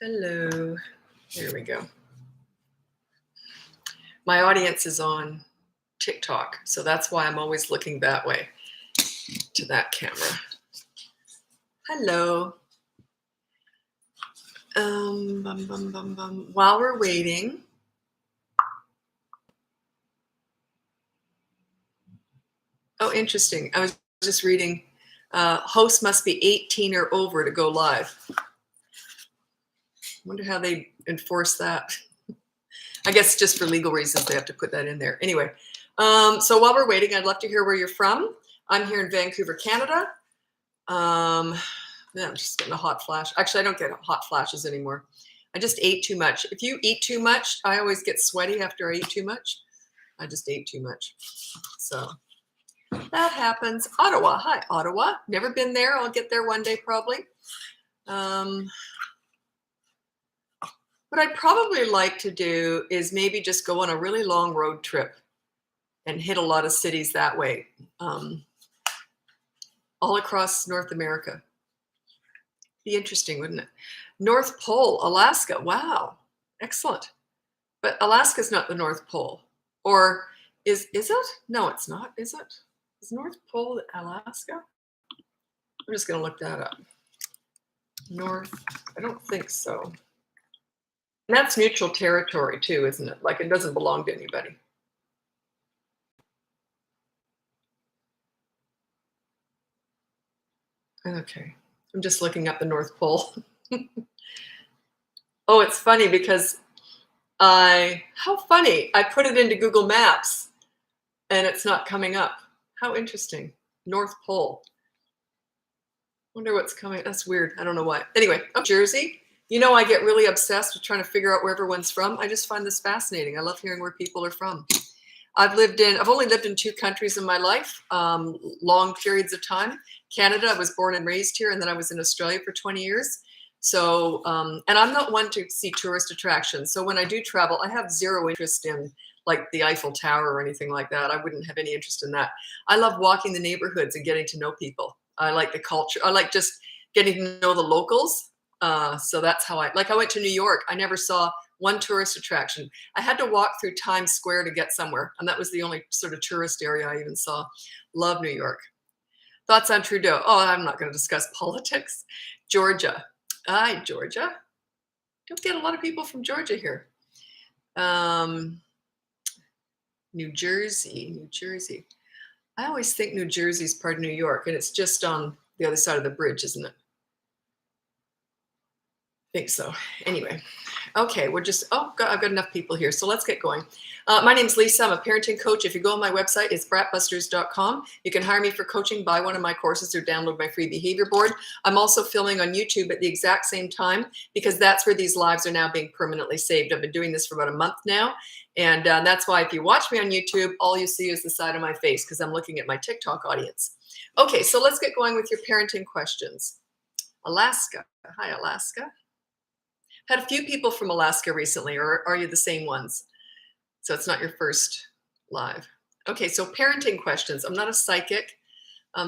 Hello. Here we go. My audience is on TikTok, so that's why I'm always looking that way to that camera. Hello. While we're waiting, oh, interesting. I was just reading, hosts must be 18 or over to go live. Wonder how they enforce that. I guess just for legal reasons, they have to put that in there. Anyway, so while we're waiting, I'd love to hear where you're from. I'm here in Vancouver, Canada. Yeah, I'm just getting a hot flash. Actually, I don't get hot flashes anymore. I just ate too much. If you eat too much, I always get sweaty after I eat too much. I just ate too much. So that happens. Ottawa. Hi, Ottawa. Never been there. I'll get there one day probably. What I'd probably like to do is maybe just go on a really long road trip and hit a lot of cities that way, all across North America. Be interesting, wouldn't it? North Pole, Alaska. Wow, excellent. But Alaska's not the North Pole, or is it? No, it's not. Is it? Is North Pole Alaska? I'm just going to look that up. North. I don't think so. And that's neutral territory too, isn't it? Like it doesn't belong to anybody. Okay, I'm just looking up the North Pole. Oh, it's funny because how funny, I put it into Google Maps and it's not coming up. How interesting. North Pole. Wonder what's coming. That's weird. I don't know why. Anyway, Jersey. You know, I get really obsessed with trying to figure out where everyone's from. I just find this fascinating. I love hearing where people are from. I've only lived in 2 countries in my life, long periods of time. Canada, I was born and raised here, and then I was in Australia for 20 years. So, and I'm not one to see tourist attractions. So when I do travel, I have zero interest in like the Eiffel Tower or anything like that. I wouldn't have any interest in that. I love walking the neighborhoods and getting to know people. I like the culture. I like just getting to know the locals. So that's how I went to New York. I never saw one tourist attraction. I had to walk through Times Square to get somewhere. And that was the only sort of tourist area I even saw. Love New York. Thoughts on Trudeau? Oh, I'm not going to discuss politics. Georgia. Hi, Georgia. Don't get a lot of people from Georgia here. New Jersey. I always think New Jersey's part of New York, and it's just on the other side of the bridge, isn't it? I think so. Anyway, okay, I've got enough people here, so let's get going. My name's Lisa. I'm a parenting coach. If you go on my website, it's bratbusters.com. You can hire me for coaching, buy one of my courses, or download my free behavior board. I'm also filming on YouTube at the exact same time because that's where these lives are now being permanently saved. I've been doing this for about a month now, and that's why if you watch me on YouTube, all you see is the side of my face because I'm looking at my TikTok audience. Okay, so let's get going with your parenting questions. Alaska. Hi, Alaska. Had a few people from Alaska recently, or are you the same ones? So it's not your first live. Okay, so parenting questions. I'm not a psychic.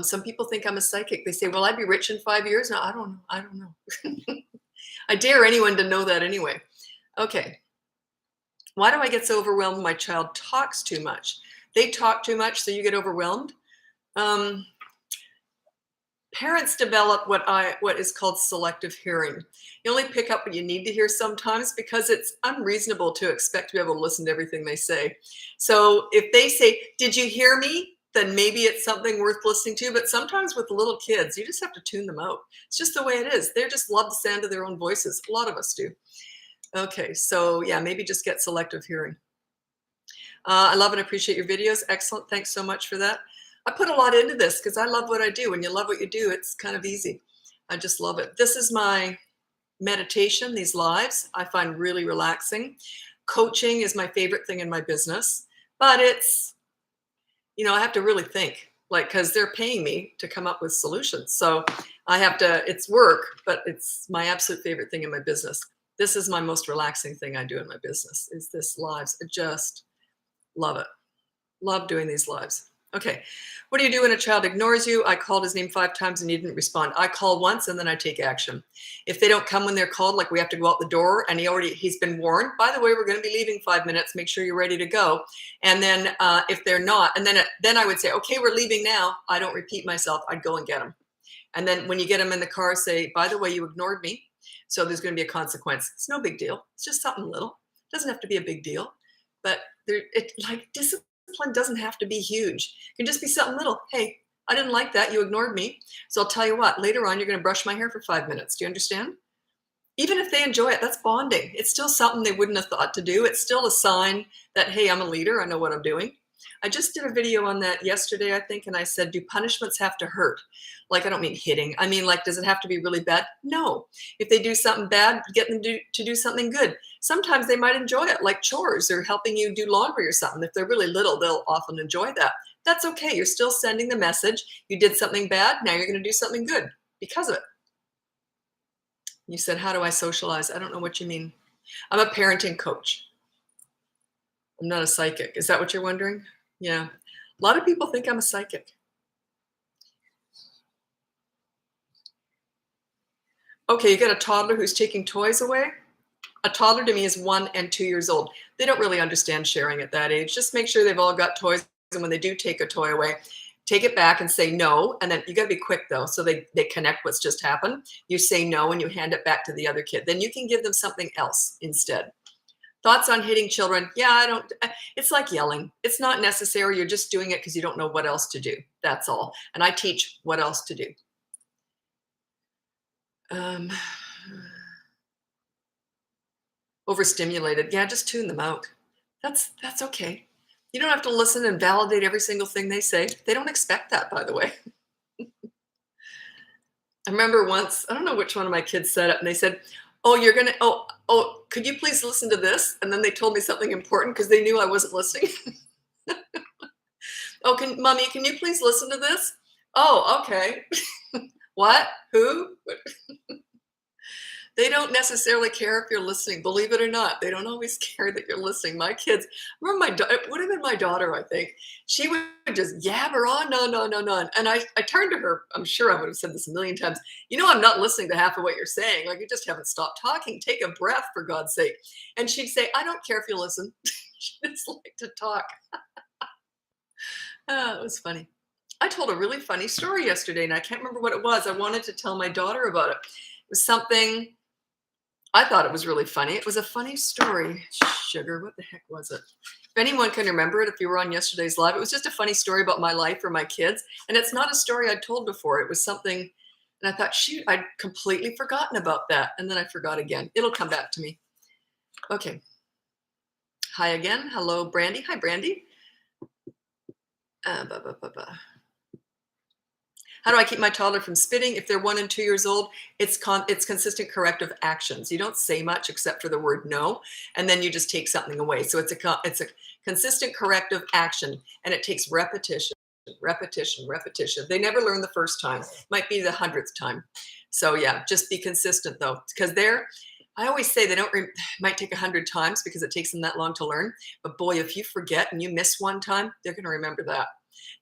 Some people think I'm a psychic. They say, will I be rich in 5 years? No, I don't know. I dare anyone to know that anyway. Okay. Why do I get so overwhelmed when my child talks too much? They talk too much, so you get overwhelmed. Parents develop what is called selective hearing. You only pick up what you need to hear sometimes because it's unreasonable to expect to be able to listen to everything they say. So if they say, did you hear me? Then maybe it's something worth listening to. But sometimes with little kids, you just have to tune them out. It's just the way it is. They just love the sound of their own voices. A lot of us do. Okay, so yeah, maybe just get selective hearing. I love and appreciate your videos. Excellent. Thanks so much for that. I put a lot into this because I love what I do. When you love what you do, it's kind of easy. I just love it. This is my meditation, these lives, I find really relaxing. Coaching is my favorite thing in my business, but it's, I have to really think, because they're paying me to come up with solutions. So I have to, it's work, but it's my absolute favorite thing in my business. This is my most relaxing thing I do in my business, is this lives. I just love it. Love doing these lives. Okay. What do you do when a child ignores you? I called his name 5 times and he didn't respond. I call once and then I take action. If they don't come when they're called, like we have to go out the door and he's been warned, by the way, we're going to be leaving 5 minutes. Make sure you're ready to go. And then if they're not, and then I would say, okay, we're leaving now. I don't repeat myself. I'd go and get them. And then when you get them in the car, say, by the way, you ignored me. So there's going to be a consequence. It's no big deal. It's just something little. It doesn't have to be a big deal. But discipline doesn't have to be huge. It can just be something little. Hey, I didn't like that. You ignored me. So I'll tell you what, later on, you're going to brush my hair for 5 minutes. Do you understand? Even if they enjoy it, that's bonding. It's still something they wouldn't have thought to do. It's still a sign that, hey, I'm a leader. I know what I'm doing. I just did a video on that yesterday, I think, and I said, do punishments have to hurt? Like, I don't mean hitting. I mean, like, does it have to be really bad? No. If they do something bad, get them to do something good. Sometimes they might enjoy it, like chores or helping you do laundry or something. If they're really little, they'll often enjoy that. That's okay. You're still sending the message. You did something bad. Now you're going to do something good because of it. You said, how do I socialize? I don't know what you mean. I'm a parenting coach. I'm not a psychic. Is that what you're wondering? Yeah. A lot of people think I'm a psychic. Okay, you got a toddler who's taking toys away. A toddler to me is 1 and 2 years old. They don't really understand sharing at that age. Just make sure they've all got toys. And when they do take a toy away, take it back and say no. And then you got to be quick, though, so they connect what's just happened. You say no and you hand it back to the other kid. Then you can give them something else instead. Thoughts on hitting children? Yeah, it's like yelling. It's not necessary. You're just doing it because you don't know what else to do. That's all. And I teach what else to do. Overstimulated. Yeah, just tune them out. That's okay. You don't have to listen and validate every single thing they say. They don't expect that, by the way. I remember once, I don't know which one of my kids said it, and they said, could you please listen to this? And then they told me something important because they knew I wasn't listening. Mommy, can you please listen to this? Oh, okay. What? Who? They don't necessarily care if you're listening, believe it or not. They don't always care that you're listening. My kids, it would have been my daughter, I think. She would just yabber on, no. And I turned to her, I'm sure I would have said this a million times, I'm not listening to half of what you're saying. Like, you just haven't stopped talking. Take a breath, for God's sake. And she'd say, I don't care if you listen. She just like to talk. It was funny. I told a really funny story yesterday, and I can't remember what it was. I wanted to tell my daughter about it. It was something... I thought it was really funny. It was a funny story. Sugar, what the heck was it? If anyone can remember it, if you were on yesterday's live, it was just a funny story about my life or my kids. And it's not a story I'd told before. It was something, and I thought, shoot, I'd completely forgotten about that. And then I forgot again. It'll come back to me. Okay. Hi again. Hello, Brandy. Hi, Brandy. How do I keep my toddler from spitting? If they're 1 and 2 years old, it's consistent corrective actions. You don't say much except for the word no, and then you just take something away. So it's a consistent corrective action, and it takes repetition. They never learn the first time. Might be the 100th time. So yeah, just be consistent though, because I always say might take 100 times because it takes them that long to learn. But boy, if you forget and you miss one time, they're going to remember that.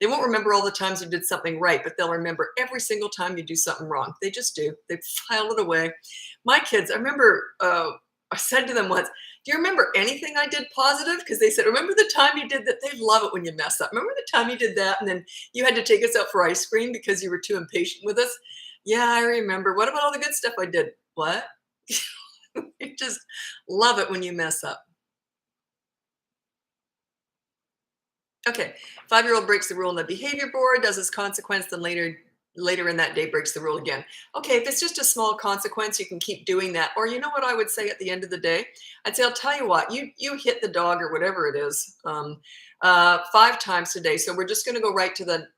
They won't remember all the times you did something right, but they'll remember every single time you do something wrong. They just do. They file it away. My kids, I remember I said to them once, do you remember anything I did positive? Because they said, remember the time you did that? They love it when you mess up. Remember the time you did that and then you had to take us out for ice cream because you were too impatient with us? Yeah, I remember. What about all the good stuff I did? What? They just love it when you mess up. Okay, 5-year-old breaks the rule in the behavior board, does his consequence, then later in that day breaks the rule again. Okay, if it's just a small consequence, you can keep doing that. Or you know what I would say at the end of the day? I'd say, I'll tell you what, you hit the dog or whatever it is 5 times today. So we're just going to go right to the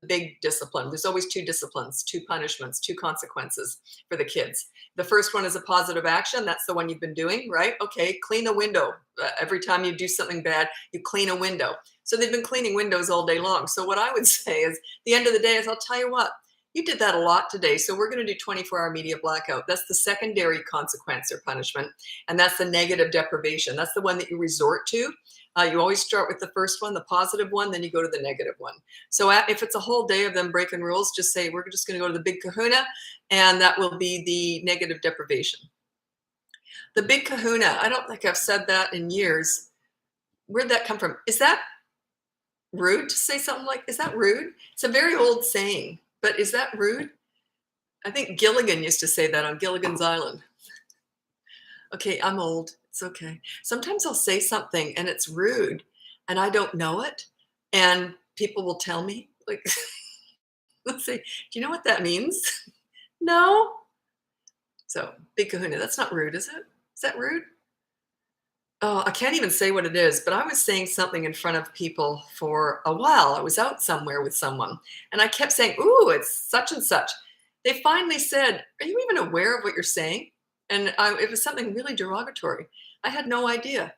big discipline. There's always 2 disciplines, 2 punishments, 2 consequences for the kids. The first one is a positive action. That's the one you've been doing, right? Okay, clean a window. Every time you do something bad, you clean a window. So they've been cleaning windows all day long. So what I would say is, the end of the day is, I'll tell you what, You did that a lot today, so we're going to do 24-hour media blackout. That's the secondary consequence or punishment, and that's the negative deprivation. That's the one that you resort to. You always start with the first one, the positive one, then you go to the negative one. So if it's a whole day of them breaking rules, just say, we're just going to go to the big kahuna, and that will be the negative deprivation. The big kahuna, I don't think I've said that in years. Where'd that come from? Is that rude to say something like, is that rude? It's a very old saying, but is that rude? I think Gilligan used to say that on Gilligan's Island. Okay, I'm old. It's okay. Sometimes I'll say something and it's rude and I don't know it. And people will tell me, like, let's say, do you know what that means? No. So, big kahuna, that's not rude, is it? Is that rude? Oh, I can't even say what it is, but I was saying something in front of people for a while. I was out somewhere with someone, and I kept saying, ooh, it's such and such. They finally said, are you even aware of what you're saying? And it was something really derogatory. I had no idea.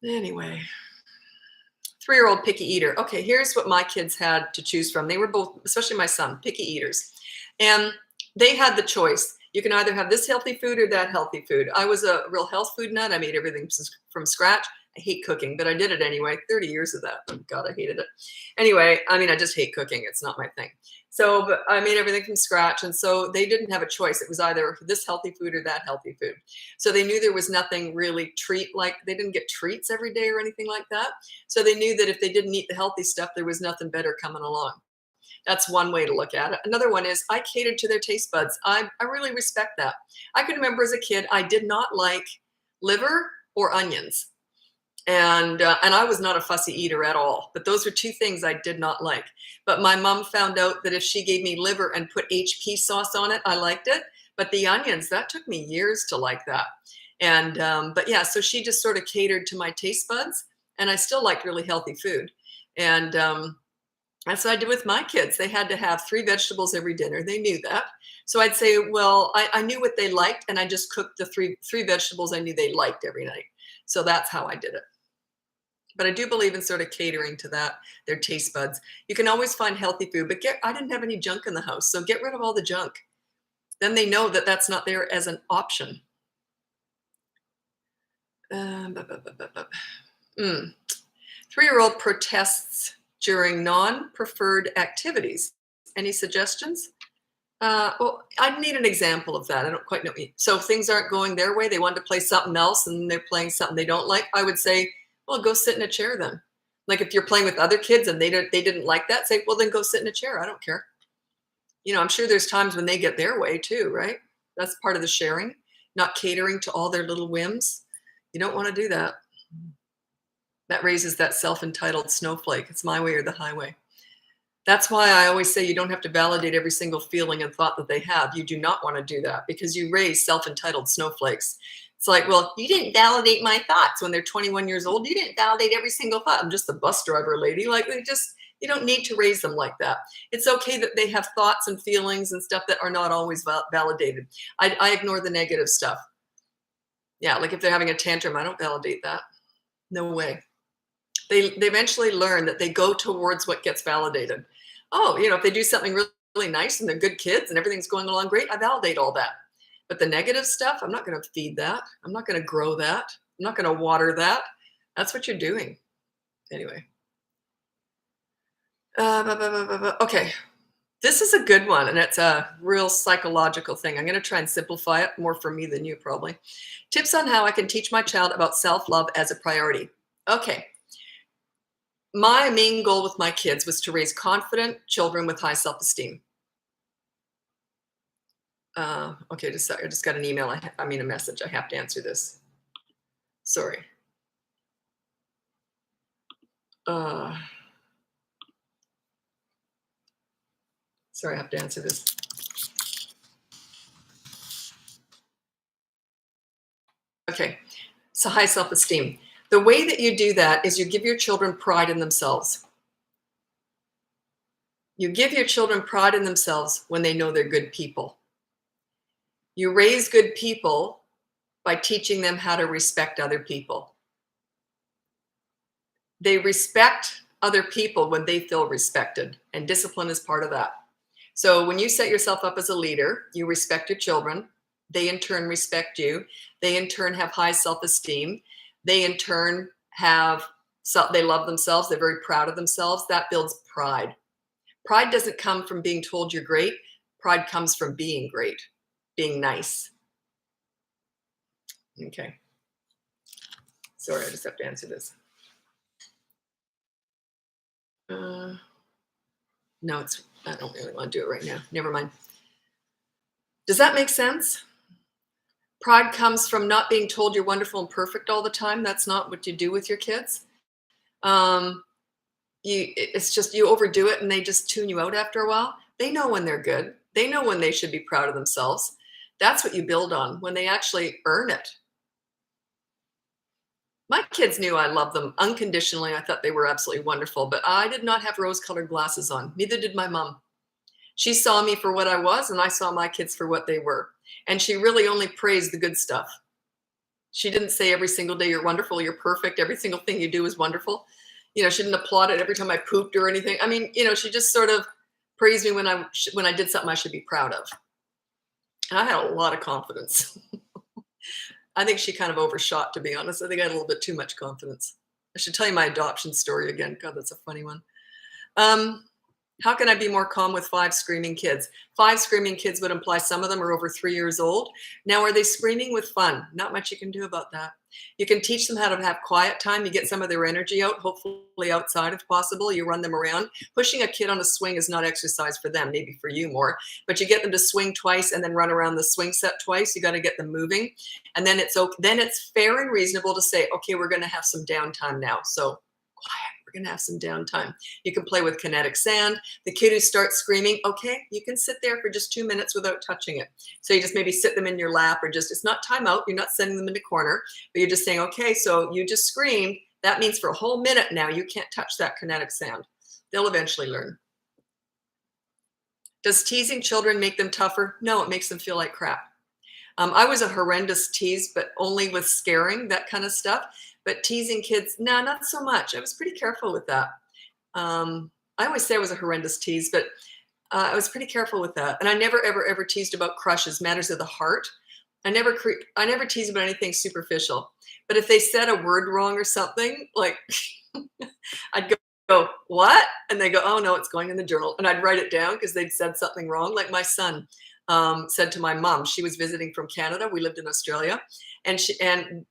Anyway, 3-year-old picky eater. Okay, here's what my kids had to choose from. They were both, especially my son, picky eaters. And they had the choice. You can either have this healthy food or that healthy food. I was a real health food nut. I made everything from scratch. I hate cooking, but I did it anyway. 30 years of that. Oh God, I hated it. Anyway, I mean, I just hate cooking. It's not my thing. So, but I made everything from scratch. And so they didn't have a choice. It was either this healthy food or that healthy food. So they knew there was nothing really like they didn't get treats every day or anything like that. So they knew that if they didn't eat the healthy stuff, there was nothing better coming along. That's one way to look at it. Another one is I catered to their taste buds. I really respect that. I can remember as a kid, I did not like liver or onions. And I was not a fussy eater at all. But those were two things I did not like. But my mom found out that if she gave me liver and put HP sauce on it, I liked it. But the onions, that took me years to like that. And but yeah, so she just sort of catered to my taste buds. And I still liked really healthy food. And that's what I did with my kids. They had to have 3 vegetables every dinner. They knew that. So I'd say, well, I knew what they liked, and I just cooked the three vegetables I knew they liked every night. So that's how I did it. But I do believe in sort of catering to that, their taste buds. You can always find healthy food, but I didn't have any junk in the house. So get rid of all the junk. Then they know that that's not there as an option. 3-year-old protests during non-preferred activities. Any suggestions? Well, I need an example of that. I don't quite know. So if things aren't going their way, they want to play something else and they're playing something they don't like, I would say, well, go sit in a chair then. Like if you're playing with other kids and they didn't like that, say, well, then go sit in a chair. I don't care. You know, I'm sure there's times when they get their way too, right? That's part of the sharing, not catering to all their little whims. You don't want to do that. That raises that self-entitled snowflake. It's my way or the highway. That's why I always say you don't have to validate every single feeling and thought that they have. You do not want to do that because you raise self-entitled snowflakes. It's like, well, you didn't validate my thoughts when they're 21 years old. You didn't validate every single thought. I'm just the bus driver lady. Like you don't need to raise them like that. It's okay that they have thoughts and feelings and stuff that are not always validated. I ignore the negative stuff. Yeah, like if they're having a tantrum, I don't validate that. No way. They eventually learn that they go towards what gets validated. Oh, you know, if they do something really, really nice and they're good kids and everything's going along great, I validate all that. But the negative stuff, I'm not going to feed that. I'm not going to grow that. I'm not going to water that. That's what you're doing. Anyway. Okay. This is a good one, and it's a real psychological thing. I'm going to try and simplify it more for me than you, probably. Tips on how I can teach my child about self-love as a priority. Okay. My main goal with my kids was to raise confident children with high self-esteem. Okay, I just got an email. I mean a message. I have to answer this. Sorry. Sorry, I have to answer this. Okay, so high self-esteem. The way that you do that is you give your children pride in themselves. You give your children pride in themselves when they know they're good people. You raise good people by teaching them how to respect other people. They respect other people when they feel respected, and discipline is part of that. So when you set yourself up as a leader, you respect your children. They in turn respect you. They in turn have high self-esteem. They in turn have, they love themselves. They're very proud of themselves. That builds pride. Pride doesn't come from being told you're great. Pride comes from being great, being nice. Okay. Sorry, I just have to answer this. No, I don't really want to do it right now. Never mind. Does that make sense? Pride comes from not being told you're wonderful and perfect all the time. That's not what you do with your kids. It's just you overdo it and they just tune you out after a while. They know when they're good. They know when they should be proud of themselves. That's what you build on, when they actually earn it. My kids knew I loved them unconditionally. I thought they were absolutely wonderful, but I did not have rose-colored glasses on. Neither did my mom. She saw me for what I was, and I saw my kids for what they were. And she really only praised the good stuff. She didn't say every single day, you're wonderful, you're perfect, every single thing you do is wonderful. She didn't applaud it every time I pooped or anything. I mean, she just sort of praised me when I did something I should be proud of. And I had a lot of confidence. I think she kind of overshot, to be honest. I think I had a little bit too much confidence. I should tell you my adoption story again. God, that's a funny one. How can I be more calm with 5 screaming kids? 5 screaming kids would imply some of them are over 3 years old. Now, are they screaming with fun? Not much you can do about that. You can teach them how to have quiet time. You get some of their energy out, hopefully outside if possible. You run them around. Pushing a kid on a swing is not exercise for them, maybe for you more. But you get them to swing twice and then run around the swing set twice. You got to get them moving. And then it's fair and reasonable to say, okay, we're going to have some downtime now. So quiet. We're going to have some downtime. You can play with kinetic sand. The kid who starts screaming, okay, you can sit there for just 2 minutes without touching it. So you just maybe sit them in your lap, or it's not time out. You're not sending them in the corner, but you're just saying, okay, so you just screamed. That means for a whole minute now, you can't touch that kinetic sand. They'll eventually learn. Does teasing children make them tougher? No, it makes them feel like crap. I was a horrendous tease, but only with scaring, that kind of stuff. But teasing kids, no, not so much. I was pretty careful with that. I always say I was a horrendous tease, but I was pretty careful with that. And I never, ever, ever teased about crushes, matters of the heart. I never teased about anything superficial. But if they said a word wrong or something, like I'd go, what? And they go, oh no, it's going in the journal. And I'd write it down because they'd said something wrong. Like my son said to my mom, she was visiting from Canada. We lived in Australia, and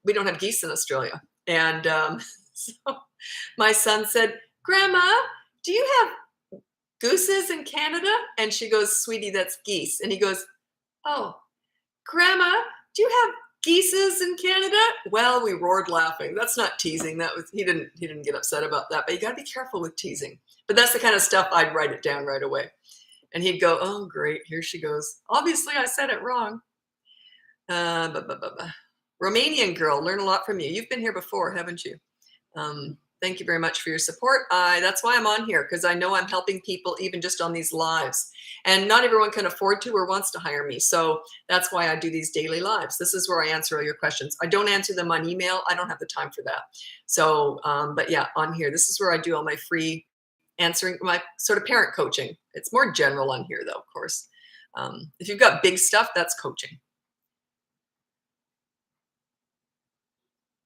we don't have geese in Australia. And so my son said, Grandma, do you have gooses in Canada? And she goes, sweetie, that's geese. And he goes, oh, Grandma, do you have geeses in Canada? Well, we roared laughing. That's not teasing. He didn't get upset about that, but you got to be careful with teasing. But that's the kind of stuff I'd write it down right away. And he'd go, oh, great, here she goes. Obviously, I said it wrong. Romanian girl, learn a lot from you. You've been here before, haven't you? Thank you very much for your support. That's why I'm on here, because I know I'm helping people even just on these lives. And not everyone can afford to or wants to hire me. So that's why I do these daily lives. This is where I answer all your questions. I don't answer them on email. I don't have the time for that. So, but yeah, on here, this is where I do all my free answering, my sort of parent coaching. It's more general on here though, of course. If you've got big stuff, that's coaching.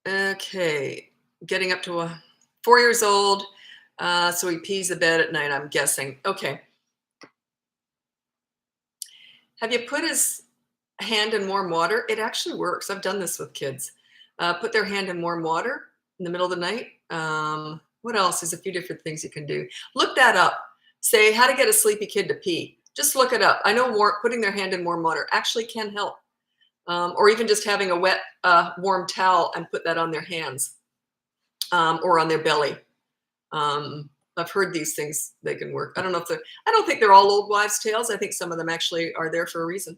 Okay, getting up to 4 years old. So he pees the bed at night, I'm guessing. Okay. Have you put his hand in warm water? It actually works. I've done this with kids. Put their hand in warm water in the middle of the night. What else? There's a few different things you can do. Look that up. Say how to get a sleepy kid to pee. Just look it up. I know putting their hand in warm water actually can help. Or even just having a wet, warm towel and put that on their hands or on their belly. I've heard these things, they can work. I don't think they're all old wives' tales. I think some of them actually are there for a reason.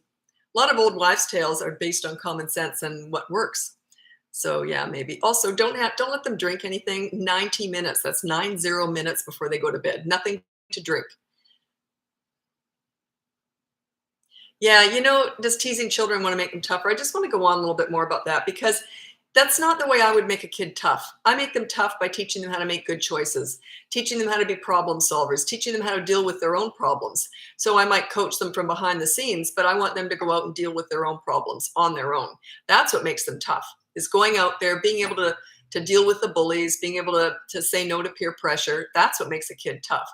A lot of old wives' tales are based on common sense and what works. So yeah, maybe. Also, don't let them drink anything 90 minutes. That's 90 minutes before they go to bed. Nothing to drink. Yeah, does teasing children want to make them tougher? I just want to go on a little bit more about that, because That's not the way I would make a kid tough. I make them tough by teaching them how to make good choices, teaching them how to be problem solvers, teaching them how to deal with their own problems. So I might coach them from behind the scenes, but I want them to go out and deal with their own problems on their own. That's what makes them tough, is going out there, being able to deal with the bullies, being able to say no to peer pressure. That's what makes a kid tough.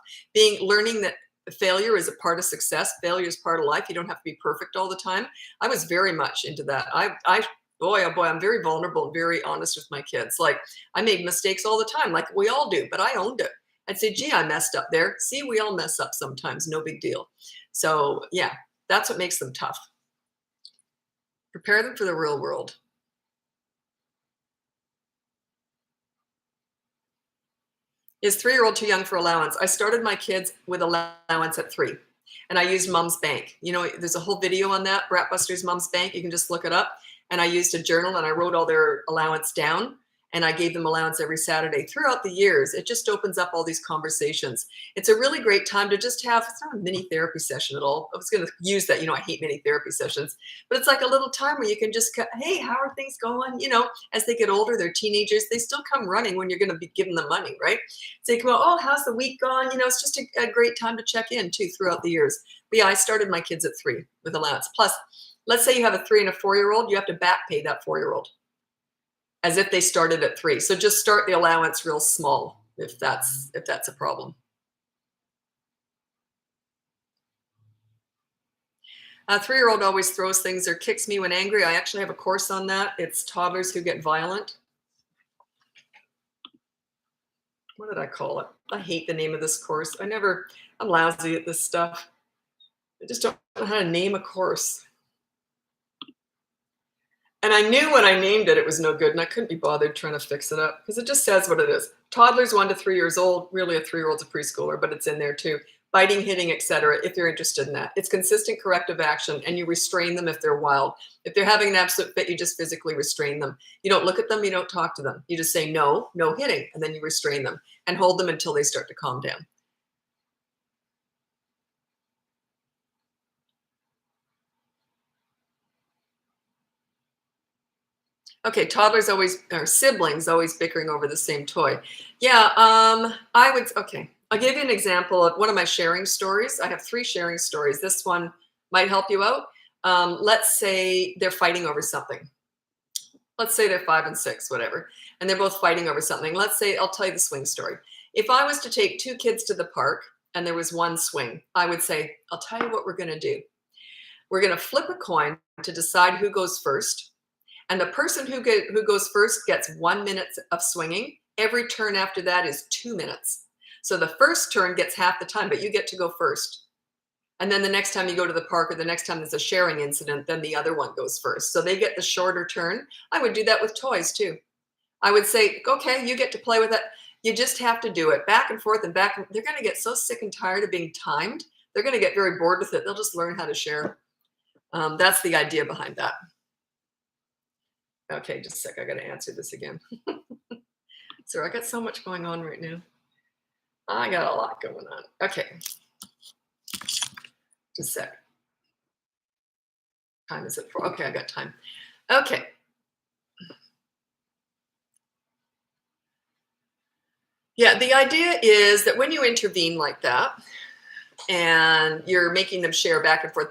Learning that failure is a part of success. Failure is part of life. You don't have to be perfect all the time. I was very much into that. Boy, oh boy, I'm very vulnerable and very honest with my kids. Like, I made mistakes all the time, like we all do, but I owned it. I'd say, gee, I messed up there. See, we all mess up sometimes, no big deal. So yeah, that's what makes them tough. Prepare them for the real world. Is 3-year-old too young for allowance? I started my kids with allowance at 3, and I used Mom's Bank. You know, there's a whole video on that, Bratbusters Mom's Bank. You can just look it up. And I used a journal and I wrote all their allowance down, and I gave them allowance every Saturday. Throughout the years, it just opens up all these conversations. It's a really great time to just have, it's not a mini therapy session at all. I was going to use that, I hate mini therapy sessions, but it's like a little time where you can just, hey, how are things going? As they get older, they're teenagers, they still come running when you're going to be giving them money, right? So you come out, oh, how's the week gone? It's just a great time to check in too throughout the years. But yeah, I started my kids at 3 with allowance. Plus, let's say you have a 3 and a 4-year-old, you have to back pay that 4-year-old as if they started at 3. So just start the allowance real small if that's a problem. A 3-year-old always throws things or kicks me when angry. I actually have a course on that. It's toddlers who get violent. What did I call it? I hate the name of this course. I'm lousy at this stuff. I just don't know how to name a course. And I knew when I named it, it was no good, and I couldn't be bothered trying to fix it up because it just says what it is. Toddlers 1 to 3 years old, really a 3-year-old's a preschooler, but it's in there too. Biting, hitting, etc. if you're interested in that. It's consistent corrective action, and you restrain them if they're wild. If they're having an absolute fit, you just physically restrain them. You don't look at them, you don't talk to them. You just say no, no hitting, and then you restrain them and hold them until they start to calm down. Okay, siblings always bickering over the same toy. Yeah, I'll give you an example of one of my sharing stories. I have 3 sharing stories. This one might help you out. Let's say they're fighting over something. Let's say they're 5 and 6, whatever, and they're both fighting over something. Let's say, I'll tell you the swing story. If I was to take 2 kids to the park and there was one swing, I would say, I'll tell you what we're going to do. We're going to flip a coin to decide who goes first. And the person who goes first gets 1 minute of swinging. Every turn after that is 2 minutes. So the first turn gets half the time, but you get to go first. And then the next time you go to the park or the next time there's a sharing incident, then the other one goes first. So they get the shorter turn. I would do that with toys too. I would say, okay, you get to play with it. You just have to do it back and forth and back. They're going to get so sick and tired of being timed. They're going to get very bored with it. They'll just learn how to share. That's the idea behind that. Okay, just a sec. I got to answer this again. Sorry, I got so much going on right now. I got a lot going on. Okay. Just a sec. Time is it for? Okay, I got time. Okay. Yeah, the idea is that when you intervene like that and you're making them share back and forth,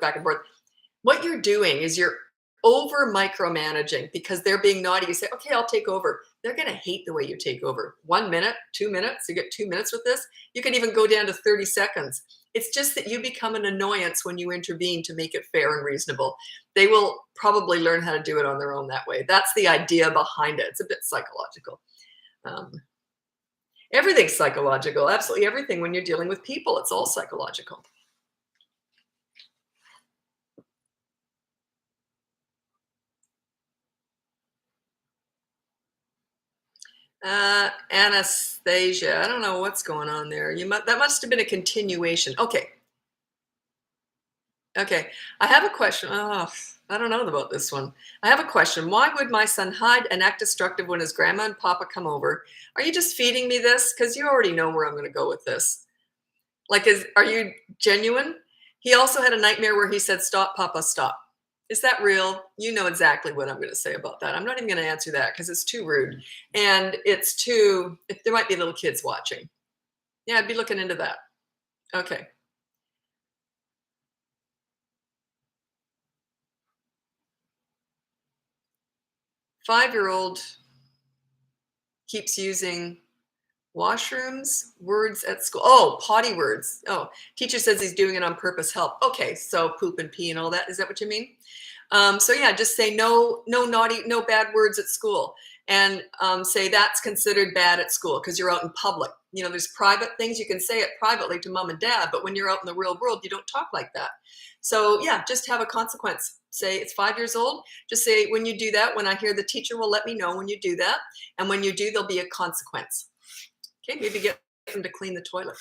what you're doing is you're over micromanaging because they're being naughty. You say, okay, I'll take over. They're going to hate the way you take over. 1 minute, 2 minutes, you get 2 minutes with this. You can even go down to 30 seconds. It's just that you become an annoyance when you intervene to make it fair and reasonable. They will probably learn how to do it on their own that way. That's the idea behind it. It's a bit psychological. Everything's psychological. Absolutely everything. When you're dealing with people, it's all psychological. Anastasia, I don't know what's going on there. That must have been a continuation. Okay. I have a question. Oh, I don't know about this one. I have a question. Why would my son hide and act destructive when his grandma and papa come over? Are you just feeding me this? Because you already know where I'm going to go with this. Like, are you genuine? He also had a nightmare where he said, stop, papa, stop. Is that real? You know exactly what I'm going to say about that. I'm not even going to answer that because it's too rude. And it's too, there might be little kids watching. Yeah, I'd be looking into that. Okay. Five-year-old keeps using washrooms, words at school. Oh, potty words. Oh, teacher says he's doing it on purpose. Help. Okay, so poop and pee and all that. Is that what you mean? So yeah, just say no, no naughty, no bad words at school, and say that's considered bad at school because you're out in public. You know, there's private things you can say it privately to mom and dad, but when you're out in the real world, you don't talk like that. So yeah, just have a consequence. Say it's 5 years old. Just say when you do that, when I hear the teacher will let me know when you do that, and when you do, there'll be a consequence. Okay, maybe get them to clean the toilet.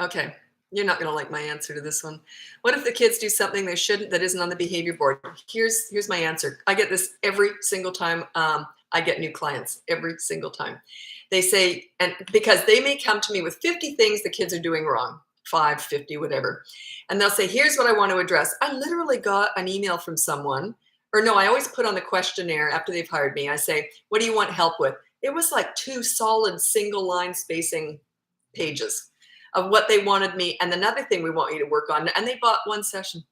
Okay, you're not going to like my answer to this one. What if the kids do something they shouldn't that isn't on the behavior board? Here's my answer. I get this every single time I get new clients, every single time. They say, and because they may come to me with 50 things the kids are doing wrong, 50, whatever. And they'll say, here's what I want to address. I literally got an email from someone, or no, I always put on the questionnaire after they've hired me. I say, what do you want help with? It was like 2 solid single line spacing pages of what they wanted me, and another thing we want you to work on. And they bought 1 session.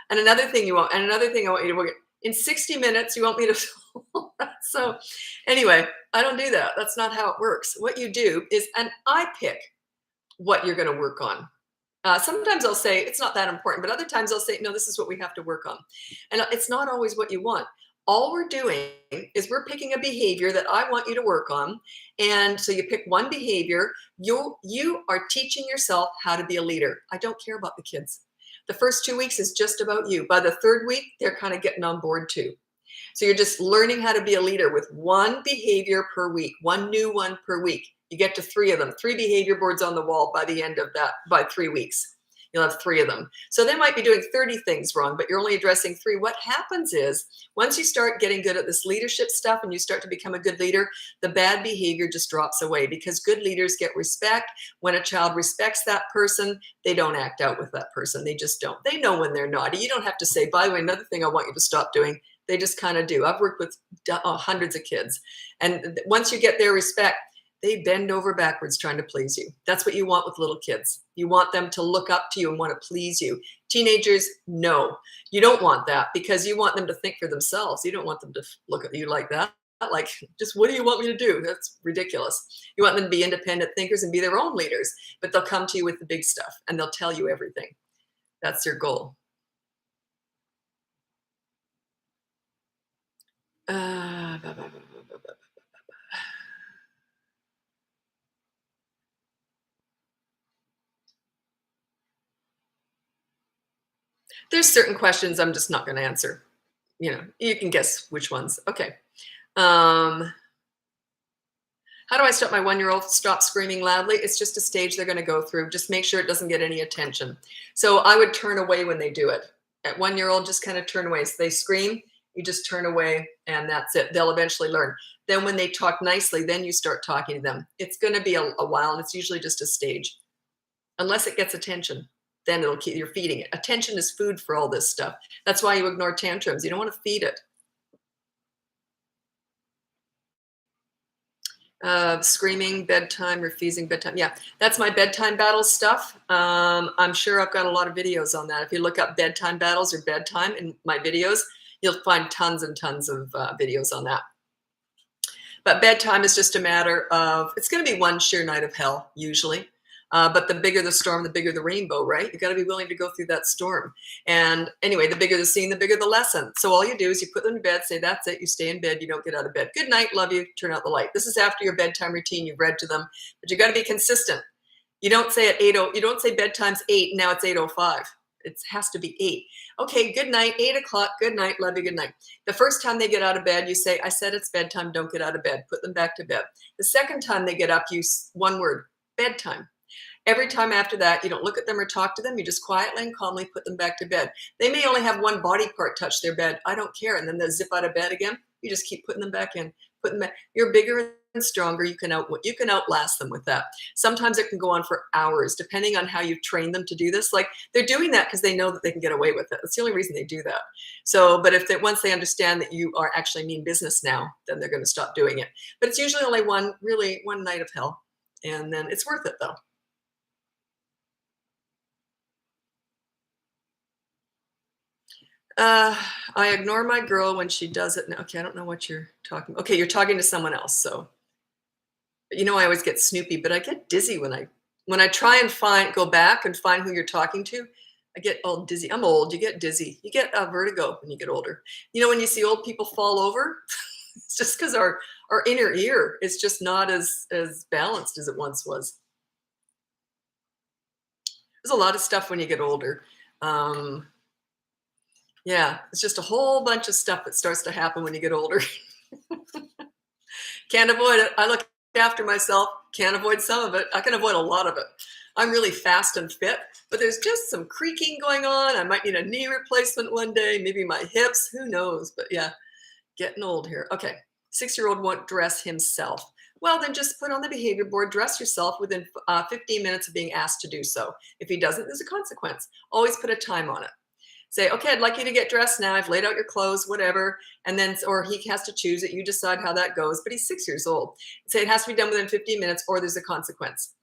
And another thing you want, and another thing I want you to work on. In 60 minutes, you want me to. So anyway, I don't do that. That's not how it works. What you do is, and I pick what you're going to work on. Sometimes I'll say it's not that important, but other times I'll say, no, this is what we have to work on. And it's not always what you want. All we're doing is we're picking a behavior that I want you to work on. And so you pick one behavior. You are teaching yourself how to be a leader. I don't care about the kids. The first 2 weeks is just about you. By the third week, they're kind of getting on board too. So you're just learning how to be a leader with one behavior per week, one new one per week. You get to 3 of them, 3 behavior boards on the wall by the end of that, by 3 weeks. You'll have 3 of them. So they might be doing 30 things wrong, but you're only addressing 3. What happens is once you start getting good at this leadership stuff and you start to become a good leader, the bad behavior just drops away because good leaders get respect. When a child respects that person, they don't act out with that person. They just don't. They know when they're naughty. You don't have to say, by the way, another thing I want you to stop doing. They just kind of do. I've worked with hundreds of kids. And once you get their respect, they bend over backwards trying to please you. That's what you want with little kids. You want them to look up to you and want to please you. Teenagers, no. You don't want that because you want them to think for themselves. You don't want them to look at you like that. Like, just what do you want me to do? That's ridiculous. You want them to be independent thinkers and be their own leaders, but they'll come to you with the big stuff and they'll tell you everything. That's your goal. There's certain questions I'm just not going to answer. You know, you can guess which ones. Okay. How do I stop my 1-year-old stop screaming loudly? It's just a stage they're going to go through. Just make sure it doesn't get any attention. So I would turn away when they do it. At 1-year-old, just kind of turn away. So they scream, you just turn away and that's it. They'll eventually learn. Then when they talk nicely, then you start talking to them. It's going to be a while and it's usually just a stage. Unless it gets attention, then it'll keep, you're feeding it. Attention is food for all this stuff. That's why you ignore tantrums. You don't want to feed it. Screaming, bedtime, refusing bedtime. Yeah, that's my bedtime battle stuff. I'm sure I've got a lot of videos on that. If you look up bedtime battles or bedtime in my videos, you'll find tons and tons of videos on that. But bedtime is just a matter of, it's going to be one sheer night of hell, usually. But the bigger the storm, the bigger the rainbow, right? You got to be willing to go through that storm. And anyway, the bigger the scene, the bigger the lesson. So all you do is you put them to bed, say, that's it. You stay in bed. You don't get out of bed. Good night. Love you. Turn out the light. This is after your bedtime routine. You've read to them, but you got to be consistent. You don't say at 8, you don't say bedtime's 8. Now it's 8:05. It has to be 8. Okay. Good night. 8 o'clock. Good night. Love you. Good night. The first time they get out of bed, you say, I said it's bedtime. Don't get out of bed. Put them back to bed. The second time they get up, you one word, bedtime. Every time after that, you don't look at them or talk to them. You just quietly and calmly put them back to bed. They may only have one body part touch their bed. I don't care. And then they'll zip out of bed again. You just keep putting them back in, putting them back. You're bigger stronger, you can outlast them with that. Sometimes it can go on for hours, depending on how you've trained them to do this. Like they're doing that because they know that they can get away with it. That's the only reason they do that. So, but if they once they understand that you are actually mean business now, then they're going to stop doing it. But it's usually only one night of hell, and then it's worth it though. Uh, I ignore my girl when she does it. Okay, I don't know what you're talking. Okay, you're talking to someone else. So, I always get snoopy, but I get dizzy when I try and go back and find who you're talking to. I get all dizzy. I'm old. You get dizzy. You get vertigo when you get older. When you see old people fall over, it's just because our inner ear is just not as balanced as it once was. There's a lot of stuff when you get older. Yeah, it's just a whole bunch of stuff that starts to happen when you get older. Can't avoid it. I look after myself. Can't avoid some of it. I can avoid a lot of it. I'm really fast and fit, but there's just some creaking going on. I might need a knee replacement one day, maybe my hips, who knows? But yeah, getting old here. Okay, 6-year-old won't dress himself. Well, then just put on the behavior board, dress yourself within 15 minutes of being asked to do so. If he doesn't, there's a consequence. Always put a time on it. Say, okay, I'd like you to get dressed now. I've laid out your clothes, whatever. And then, or he has to choose it. You decide how that goes, but he's 6 years old. Say it has to be done within 15 minutes or there's a consequence.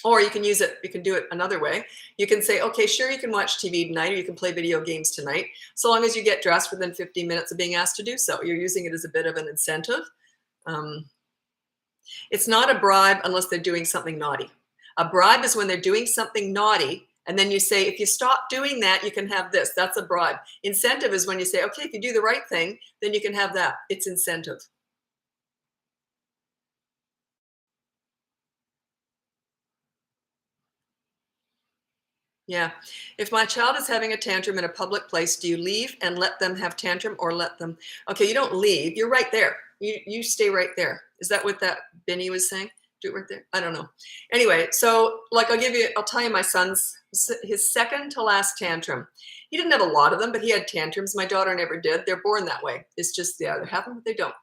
Or you can do it another way. You can say, okay, sure, you can watch TV tonight or you can play video games tonight, so long as you get dressed within 15 minutes of being asked to do so. You're using it as a bit of an incentive. It's not a bribe unless they're doing something naughty. A bribe is when they're doing something naughty, and then you say, if you stop doing that, you can have this. That's a bribe. Incentive is when you say, okay, if you do the right thing, then you can have that. It's incentive. Yeah. If my child is having a tantrum in a public place, do you leave and let them have tantrum or let them? Okay, you don't leave. You're right there. You stay right there. Is that what that Benny was saying? Do it right there. I don't know. Anyway, so like I'll tell you my son's, his second to last tantrum. He didn't have a lot of them, but he had tantrums. My daughter never did. They're born that way. It's just they either have them or they don't.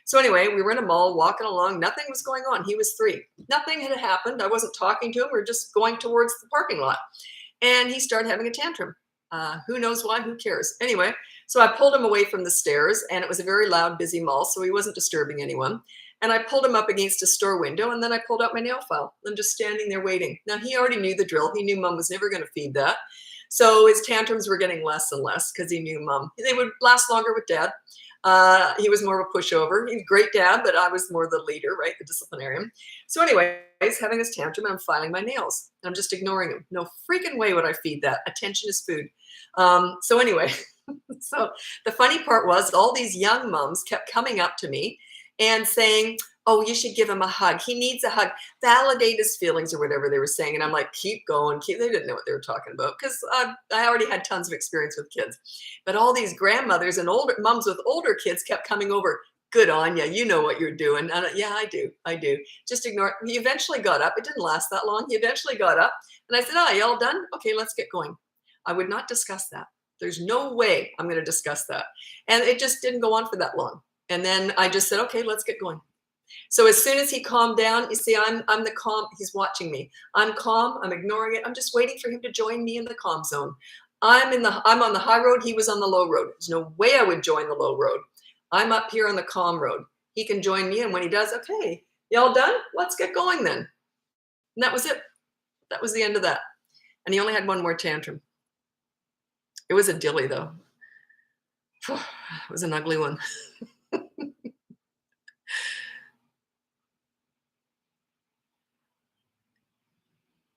So anyway, we were in a mall walking along. Nothing was going on. He was 3. Nothing had happened. I wasn't talking to him. We were just going towards the parking lot. And he started having a tantrum. Who knows why? Who cares? Anyway, so I pulled him away from the stairs, and it was a very loud, busy mall, so he wasn't disturbing anyone. And I pulled him up against a store window, and then I pulled out my nail file. I'm just standing there waiting. Now, he already knew the drill. He knew Mom was never going to feed that. So his tantrums were getting less and less because he knew Mom. They would last longer with Dad. He was more of a pushover. He's a great dad, but I was more the leader, right? The disciplinarian. So anyway, he's having this tantrum and I'm filing my nails. I'm just ignoring him. No freaking way would I feed that. Attention is food. So anyway, so the funny part was all these young moms kept coming up to me and saying, oh, you should give him a hug. He needs a hug. Validate his feelings or whatever they were saying. And I'm like, keep going. They didn't know what they were talking about because I already had tons of experience with kids. But all these grandmothers and older moms with older kids kept coming over. Good on you. You know what you're doing. And yeah, I do. Just ignore it. He eventually got up. It didn't last that long. He eventually got up. And I said, oh, you all done? Okay, let's get going. I would not discuss that. There's no way I'm going to discuss that. And it just didn't go on for that long. And then I just said, okay, let's get going. So as soon as he calmed down, you see, I'm the calm. He's watching me. I'm calm. I'm ignoring it. I'm just waiting for him to join me in the calm zone. I'm on the high road. He was on the low road. There's no way I would join the low road. I'm up here on the calm road. He can join me. And when he does, okay, y'all done? Let's get going then. And that was it. That was the end of that. And he only had one more tantrum. It was a dilly though. It was an ugly one.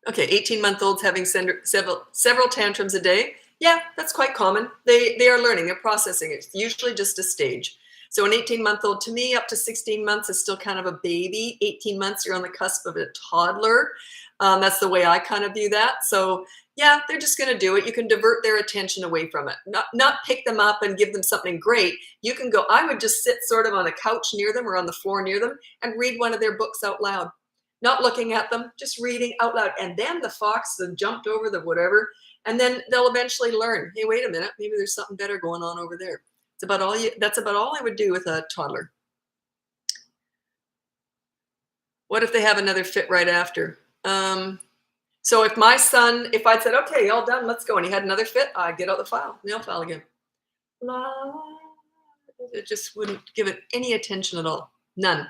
Okay, 18-month-olds having several tantrums a day. Yeah, that's quite common. They are learning, they're processing it. It's usually just a stage. So an 18-month-old to me up to 16 months is still kind of a baby. 18 months, you're on the cusp of a toddler. That's the way I kind of view that. So yeah, they're just going to do it. You can divert their attention away from it. Not pick them up and give them something great. You can go, I would just sit sort of on a couch near them or on the floor near them and read one of their books out loud. Not looking at them, just reading out loud. And then the fox jumped over the whatever, and then they'll eventually learn, hey, wait a minute, maybe there's something better going on over there. That's about all I would do with a toddler. What if they have another fit right after? So if my son, if I'd said, okay, all done, let's go, and he had another fit, I'd get out the file, nail file again. It just wouldn't give it any attention at all. None.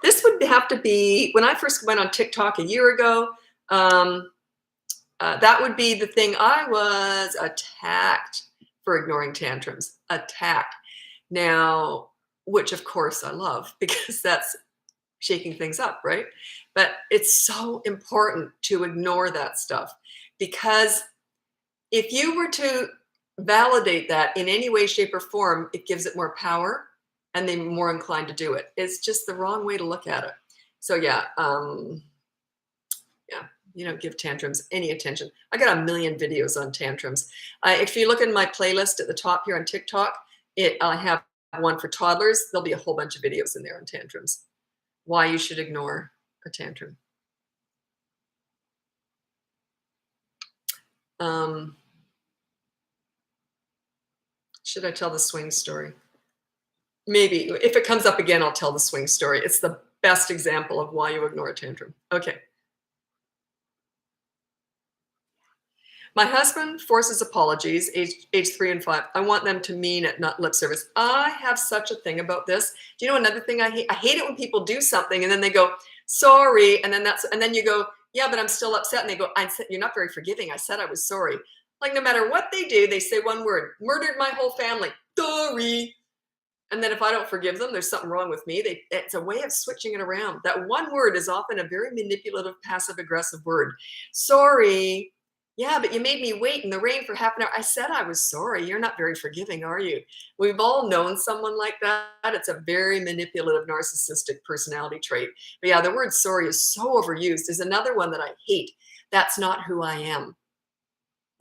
This would have to be, when I first went on TikTok a year ago, that would be the thing. I was attacked for ignoring tantrums. Attacked. Now, which of course I love, because that's shaking things up, right? But it's so important to ignore that stuff, because if you were to validate that in any way, shape, or form, it gives it more power and they're more inclined to do it. It's just the wrong way to look at it. So yeah, you don't give tantrums any attention. I got a million videos on tantrums. If you look in my playlist at the top here on TikTok, I have one for toddlers. There'll be a whole bunch of videos in there on tantrums. Why you should ignore a tantrum. Should I tell the swing story? Maybe. If it comes up again, I'll tell the swing story. It's the best example of why you ignore a tantrum. Okay. My husband forces apologies, age 3 and 5. I want them to mean it, not lip service. I have such a thing about this. Do you know another thing I hate? I hate it when people do something and then they go, sorry, and then you go, yeah, but I'm still upset. And they go, you're not very forgiving. I said I was sorry. Like, no matter what they do, they say one word: murdered my whole family. Sorry. And then if I don't forgive them, there's something wrong with me. It's a way of switching it around. That one word is often a very manipulative, passive-aggressive word. Sorry. Yeah, but you made me wait in the rain for half an hour. I said I was sorry. You're not very forgiving, are you? We've all known someone like that. It's a very manipulative, narcissistic personality trait. But yeah, the word sorry is so overused. Is another one that I hate. That's not who I am.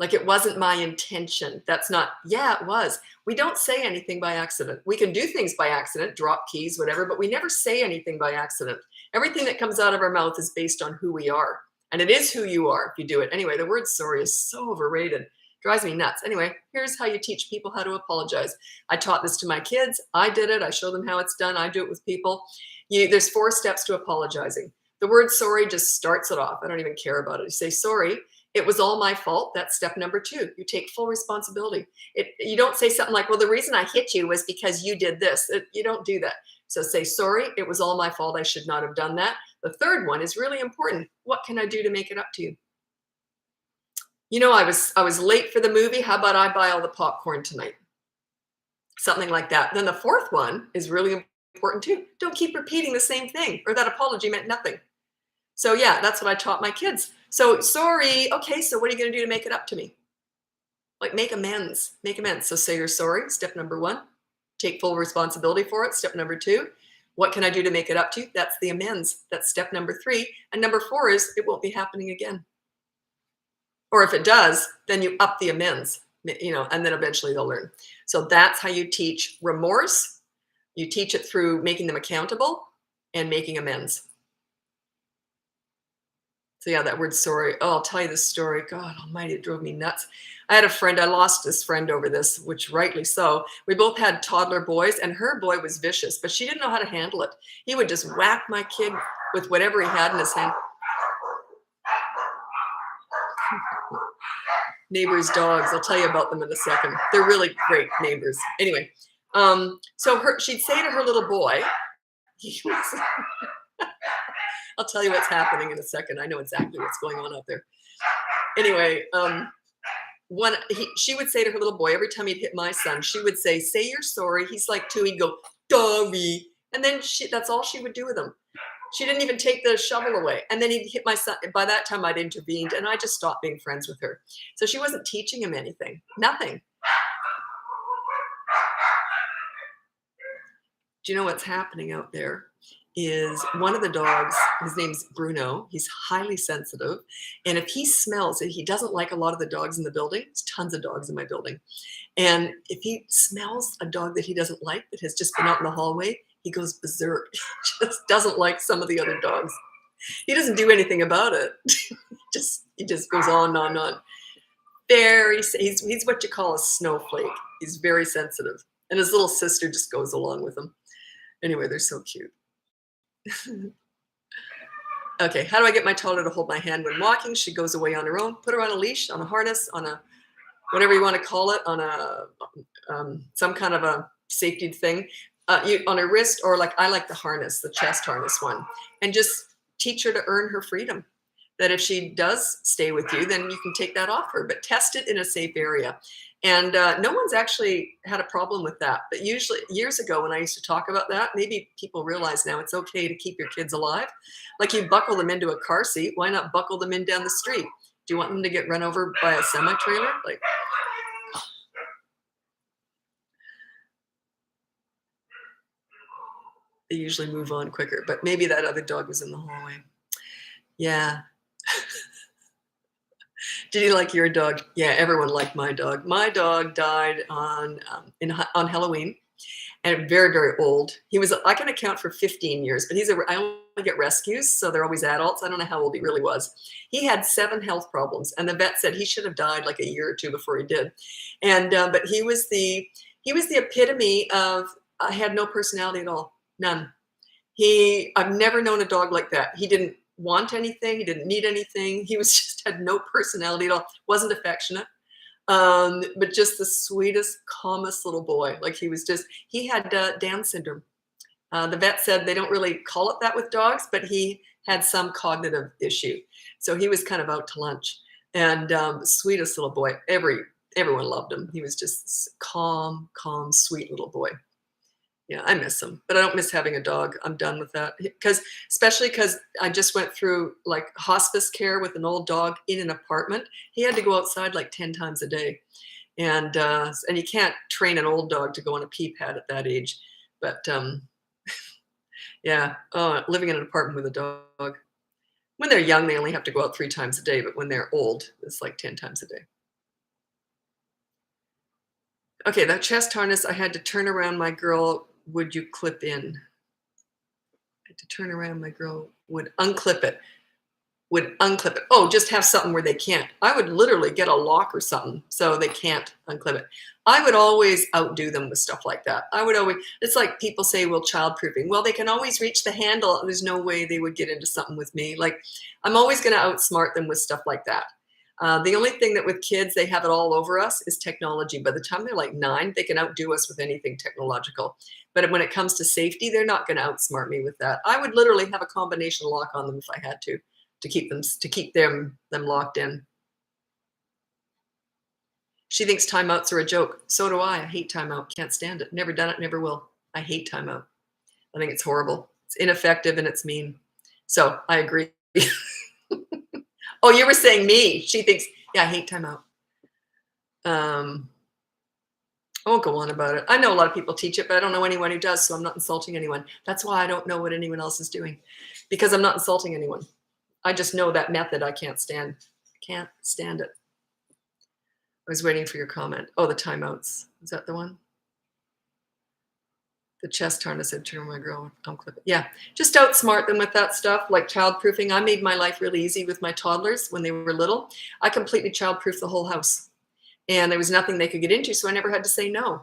Like, it wasn't my intention. That's not, yeah, it was. We don't say anything by accident. We can do things by accident, drop keys, whatever, but we never say anything by accident. Everything that comes out of our mouth is based on who we are. And it is who you are if you do it. Anyway, the word sorry is so overrated. Drives me nuts. Anyway, here's how you teach people how to apologize. I taught this to my kids. I did it. I show them how it's done. I do it with people. There's 4 steps to apologizing. The word sorry just starts it off. I don't even care about it. You say, sorry, it was all my fault. That's step number 2. You take full responsibility. You don't say something like, well, the reason I hit you was because you did this. You don't do that. So say, sorry, it was all my fault. I should not have done that. The third one is really important. What can I do to make it up to you? You know, I was late for the movie. How about I buy all the popcorn tonight? Something like that. Then the fourth one is really important too. Don't keep repeating the same thing, or that apology meant nothing. So yeah, that's what I taught my kids. So sorry, okay, so what are you going to do to make it up to me? Like, make amends. Make amends. So say you're sorry, step number 1. Take full responsibility for it, step number 2. What can I do to make it up to you? That's the amends. That's step number 3. And number 4 is it won't be happening again. Or if it does, then you up the amends, and then eventually they'll learn. So that's how you teach remorse. You teach it through making them accountable and making amends. So yeah, that word sorry. Oh, I'll tell you this story. God almighty, it drove me nuts. I had a friend, I lost this friend over this, which rightly so. We both had toddler boys, and her boy was vicious, but she didn't know how to handle it. He would just whack my kid with whatever he had in his hand. Neighbors' dogs. I'll tell you about them in a second. They're really great neighbors. Anyway, so she'd say to her little boy, I'll tell you what's happening in a second. I know exactly what's going on out there. Anyway, she would say to her little boy, every time he'd hit my son, she would say you're sorry. He's like 2. He'd go, sorry. And then that's all she would do with him. She didn't even take the shovel away. And then he'd hit my son. By that time, I'd intervened, and I just stopped being friends with her. So she wasn't teaching him anything. Nothing. Do you know what's happening out there? Is one of the dogs, his name's Bruno, he's highly sensitive. And if he smells, he doesn't like a lot of the dogs in the building. There's tons of dogs in my building. And if he smells a dog that he doesn't like, that has just been out in the hallway, he goes berserk. He just doesn't like some of the other dogs. He doesn't do anything about it. He just goes on and on. He's what you call a snowflake. He's very sensitive. And his little sister just goes along with him. Anyway, they're so cute. Okay, how do I get my toddler to hold my hand when walking? She goes away on her own. Put her on a leash, on a harness, on a whatever you want to call it, on a some kind of a safety thing, on her wrist, or like I like the harness, the chest harness one, and just teach her to earn her freedom. That if she does stay with you, then you can take that off her, but test it in a safe area. And no one's actually had a problem with that. But usually, years ago, when I used to talk about that, maybe people realize now it's okay to keep your kids alive. Like you buckle them into a car seat, why not buckle them in down the street? Do you want them to get run over by a semi-trailer? Like, they usually move on quicker, but maybe that other dog was in the hallway. Yeah. Did you like your dog? Yeah, everyone liked my dog. My dog died on Halloween, and very, very old. He was, I can account for 15 years, but I only get rescues, so they're always adults. I don't know how old he really was. He had 7 health problems, and the vet said he should have died like a year or 2 before he did. And but he was the epitome of had no personality at all, none. I've never known a dog like that. He didn't want anything. He didn't need anything. He was just had no personality at all. Wasn't affectionate, but just the sweetest, calmest little boy. Like he had Down syndrome. The vet said they don't really call it that with dogs, but he had some cognitive issue. So he was kind of out to lunch, and sweetest little boy. Everyone loved him. He was just calm, sweet little boy. Yeah, I miss him, but I don't miss having a dog. I'm done with that especially because I just went through like hospice care with an old dog in an apartment. He had to go outside like 10 times a day, and you can't train an old dog to go on a pee pad at that age. But yeah, living in an apartment with a dog. When they're young, they only have to go out 3 times a day, but when they're old, it's like 10 times a day. Okay, that chest harness, I had to turn around my girl. Would you clip in? I had to turn around my girl. Would unclip it. Oh, just have something where they can't. I would literally get a lock or something so they can't unclip it. I would always outdo them with stuff like that. It's like people say, well, childproofing. Well, they can always reach the handle. There's no way they would get into something with me. Like, I'm always going to outsmart them with stuff like that. The only thing that with kids, they have it all over us is technology. By the time they're like 9, they can outdo us with anything technological. But when it comes to safety, they're not going to outsmart me with that. I would literally have a combination lock on them if I had to keep them locked in. She thinks timeouts are a joke. So do I. I hate timeout. Can't stand it. Never done it. Never will. I hate timeout. I think it's horrible. It's ineffective and it's mean. So I agree. Oh, you were saying me. She thinks, yeah, I hate timeout. I won't go on about it. I know a lot of people teach it, but I don't know anyone who does, so I'm not insulting anyone. That's why I don't know what anyone else is doing, because I'm not insulting anyone. I just know that method I can't stand. Can't stand it. I was waiting for your comment. Oh, the timeouts. Is that the one? The chest harness said, turn my girl, unclip it. Yeah, just outsmart them with that stuff, like childproofing. I made my life really easy with my toddlers when they were little. I completely childproofed the whole house. And there was nothing they could get into, so I never had to say no.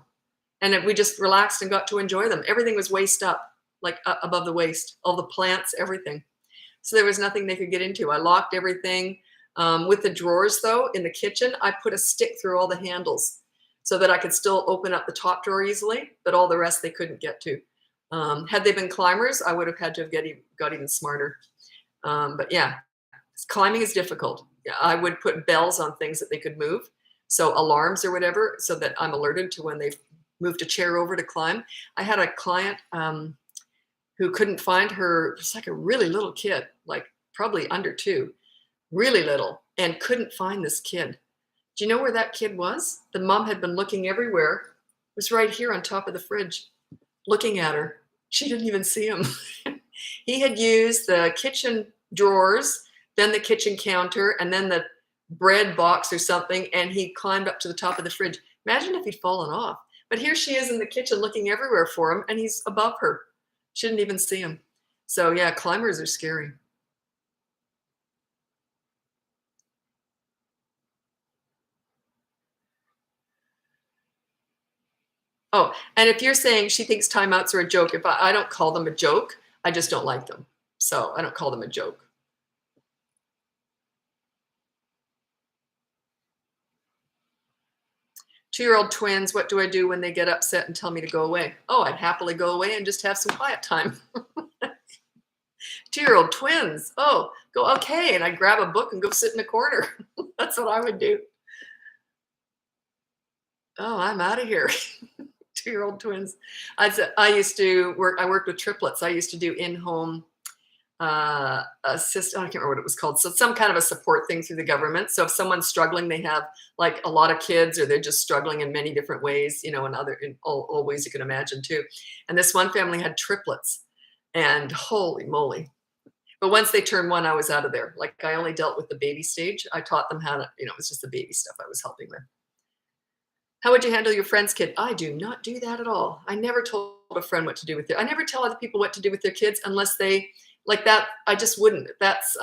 And we just relaxed and got to enjoy them. Everything was waist up, like above the waist, all the plants, everything. So there was nothing they could get into. I locked everything. With the drawers, though, in the kitchen, I put a stick through all the handles so that I could still open up the top drawer easily, but all the rest they couldn't get to. Had they been climbers, I would have had to have got even smarter. But yeah, climbing is difficult. I would put bells on things that they could move, so alarms or whatever, so that I'm alerted to when they've moved a chair over to climb. I had a client who couldn't find her. It's like a really little kid, like probably under 2, really little, and couldn't find this kid. Do you know where that kid was? The mom had been looking everywhere. It was right here on top of the fridge, looking at her. She didn't even see him. He had used the kitchen drawers, then the kitchen counter, and then the bread box or something, and he climbed up to the top of the fridge. Imagine if he'd fallen off. But here she is in the kitchen looking everywhere for him, and he's above her. She didn't even see him. So yeah, climbers are scary. Oh, and if you're saying she thinks timeouts are a joke, if I don't call them a joke, I just don't like them. So I don't call them a joke. 2-year-old twins, what do I do when they get upset and tell me to go away? Oh, I'd happily go away and just have some quiet time. 2-year-old twins. Oh, go, okay. And I'd grab a book and go sit in a corner. That's what I would do. Oh, I'm out of here. 2-year-old twins. I used to work, I worked with triplets. I used to do in-home assist. I can't remember what it was called. So some kind of a support thing through the government. So if someone's struggling, they have like a lot of kids, or they're just struggling in many different ways, you know, in all ways you can imagine too. And this one family had triplets, and holy moly. But once they turned 1, I was out of there. Like, I only dealt with the baby stage. I taught them how to, you know, it was just the baby stuff I was helping with. How would you handle your friend's kid? I do not do that at all. I never told a friend what to do with it. I never tell other people what to do with their kids unless they like that. I just wouldn't. That's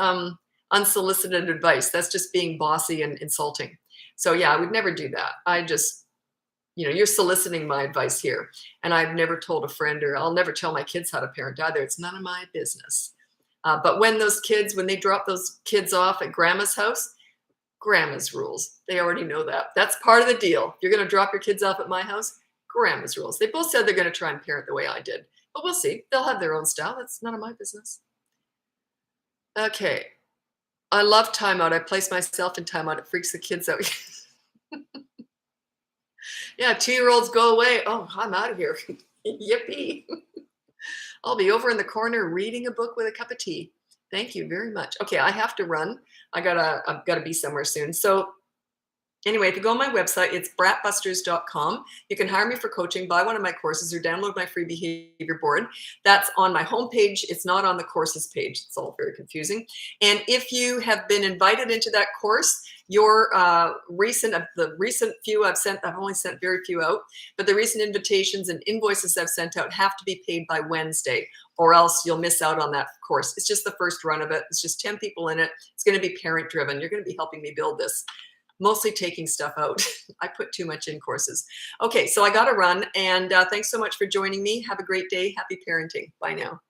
unsolicited advice. That's just being bossy and insulting. So yeah, I would never do that. I just, you know, you're soliciting my advice here. And I've never told a friend, or I'll never tell my kids how to parent either. It's none of my business. But when they drop those kids off at grandma's house, grandma's rules. They already know that. That's part of the deal. You're going to drop your kids off at my house, grandma's rules. They both said they're going to try and parent the way I did. But we'll see. They'll have their own style. That's none of my business. Okay. I love timeout. I place myself in timeout. It freaks the kids out. Yeah, 2-year-olds go away. Oh, I'm out of here. Yippee. I'll be over in the corner reading a book with a cup of tea. Thank you very much. Okay, I have to run. I've gotta be somewhere soon. So anyway, if you go on my website, it's bratbusters.com. You can hire me for coaching, buy one of my courses, or download my free behavior board. That's on my homepage. It's not on the courses page. It's all very confusing. And if you have been invited into that course, your the recent few I've only sent very few out, but the recent invitations and invoices I've sent out have to be paid by Wednesday, or else you'll miss out on that course. It's just the first run of it. It's just 10 people in it. It's going to be parent driven. You're going to be helping me build this. Mostly taking stuff out. I put too much in courses. Okay, so I got to run, and thanks so much for joining me. Have a great day. Happy parenting. Bye now.